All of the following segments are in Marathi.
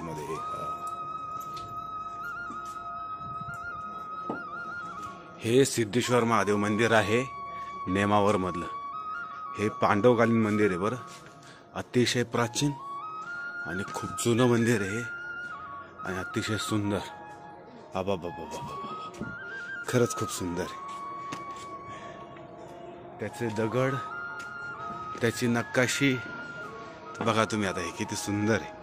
नरमध्ये हे सिद्धेश्वर महादेव मंदिर आहे नेमावर मधलं। हे पांडवकालीन मंदिर आहे बरं, अतिशय प्राचीन आणि खूप जुनं मंदिर आहे आणि अतिशय सुंदर। आबाबाबाबाबा, खरंच खूप सुंदर आहे। त्याचे दगड, त्याची नकाशी बघा तुम्ही आता, हे किती सुंदर आहे।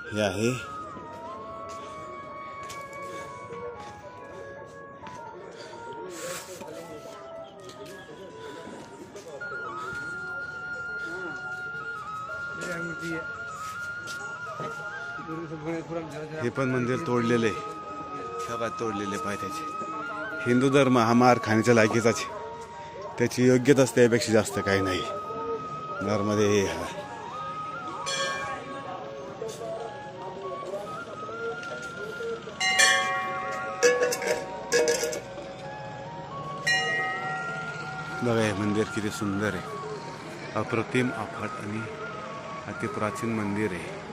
हे आहे हे पण मंदिर तोडलेले, सगळं तोडलेले पाय त्याचे। हिंदू धर्म हा मार खाण्याच्या लायकीचाच, त्याची योग्यताच त्यापेक्षा जास्त काही नाही। नरमध्ये हा बघा, हे मंदिर किती सुंदर आहे, अप्रतिम अफाट आणि अतिप्राचीन मंदिर आहे।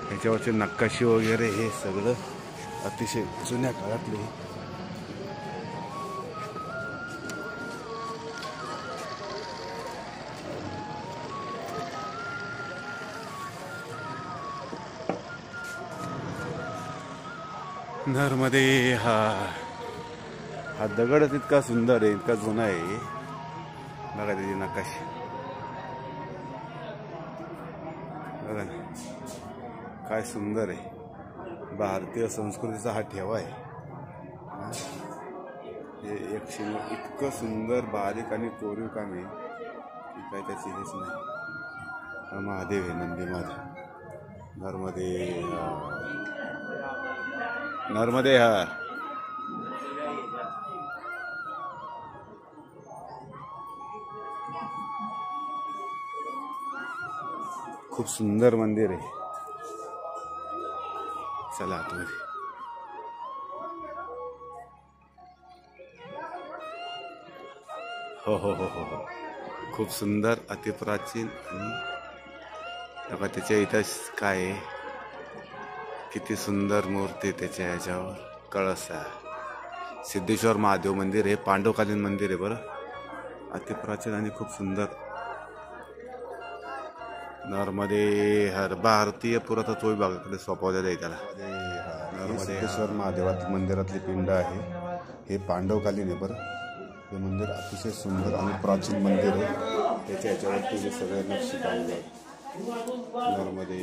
ह्याच्यावरचे नकाशी वगैरे हे सगळं अतिशय जुन्या काळातले। नरमध्ये हा दगडच इतका सुंदर आहे, इतका जुना आहे। बघा त्याची नकाशी, बघा ना काय सुंदर आहे। भारतीय संस्कृतीचा हा ठेवा आहे। हे एक इतकं सुंदर बारीक आणि कोरीव काम आहे की काय त्याची हेच नाही। महादेव आहे, नंदी महादेव नरमध्ये हा खूप सुंदर मंदिर आहे। चला आतमध्ये। हो हो हो हो हो, खूप सुंदर, अतिप्राचीन आणि बघा त्याच्या इथं काय आहे, किती सुंदर मूर्ती त्याच्या ह्याच्यावर, कळस आहे। सिद्धेश्वर महादेव मंदिर हे पांडवकालीन मंदिर आहे बरं, अतिप्राचीन आणि खूप सुंदर। नरमध्ये हर भारतीय पुरातत्व विभागाकडे सोपवलेलं आहे त्याला। नरमध्ये सिद्धेश्वर महादेवात मंदिरातली पिंड आहे, हे पांडवकालीन आहे बरं। हे मंदिर अतिशय सुंदर आणि प्राचीन मंदिर आहे, त्याच्या ह्याच्यावरती जे सगळे नक्षी काढले आहे। नरमध्ये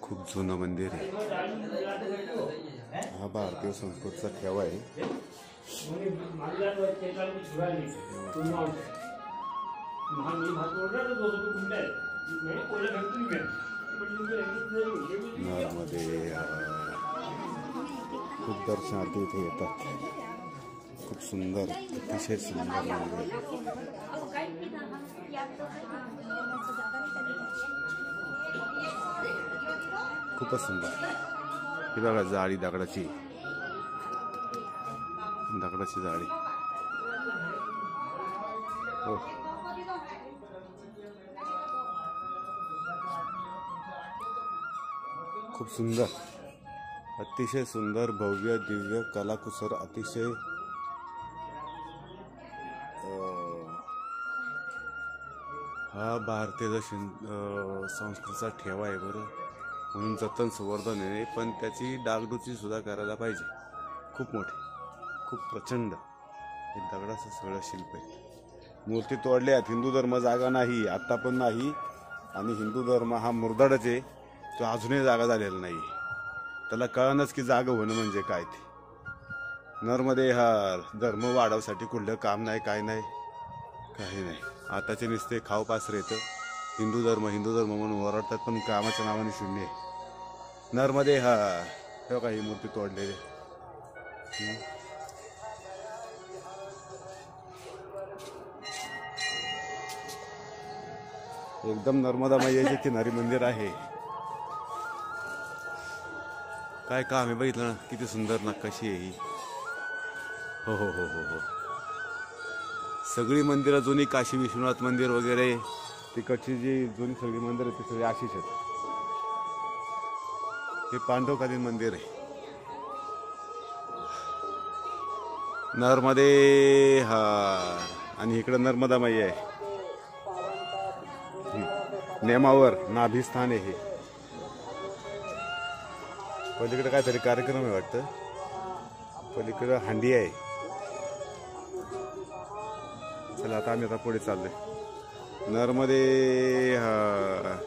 खूप जुनं मंदिर आहे, हा भारतीय संस्कृतीचा ठेवा आहे। नरमध्ये खूप दर्शनार्थी इथे येतात, खूप सुंदर, अतिशय सुंदर मंदिर। खूपच सुंदर। ही बघा जाळी, दगडाची जाळी। हो, खूप सुंदर, अतिशय सुंदर, भव्य दिव्य कलाकुसर, अतिशय हा भारतीय संस्कृतीचा ठेवा आहे बरं, म्हणून जतन संवर्धन आहे। पण त्याची डागडुजी सुद्धा करायला पाहिजे। खूप मोठी, खूप प्रचंड हे दगडाचं सगळं शिल्प आहे। मूर्ती तोडल्या, हिंदू धर्म जागा नाही, आता पण नाही, आणि हिंदू धर्म हा मुरदाडच आहे, तो अजूनही जागा झालेला नाही। त्याला कळणच की जागा होणं म्हणजे काय ते। नरमध्ये हा धर्म वाढवण्यासाठी कुठलं काम नाही, काय नाही, काही नाही। आताचे नुसते खाव पासरे येतं, हिंदू धर्म म्हणून ओरडतात, पण कामाच्या नावाने शून्य आहे। नरमध्ये हा हे काही मूर्ती तोडलेली, एकदम नर्मदा मैयाच्या किनारी मंदिर आहे। काय काम आहे बघितलं ना, किती सुंदर नकाशी आहे ही। हो हो हो हो हो, सगळी मंदिरं जुनी, काशी विश्वनाथ मंदिर वगैरे तिकडची जी जुनी सगळी मंदिर आहेत ती सगळी अशीच आहेत. हे पांडवकालीन मंदिर आहे. नरमध्ये हा, आणि इकडं नर्मदा माई आहे. नेमावर नाभिस्थान आहे. हे पलीकडे काहीतरी कार्यक्रम आहे वाटतं. पलीकडं हांडी आहे. चला आता आम्ही पुढे चाललोय. नरमध्ये हा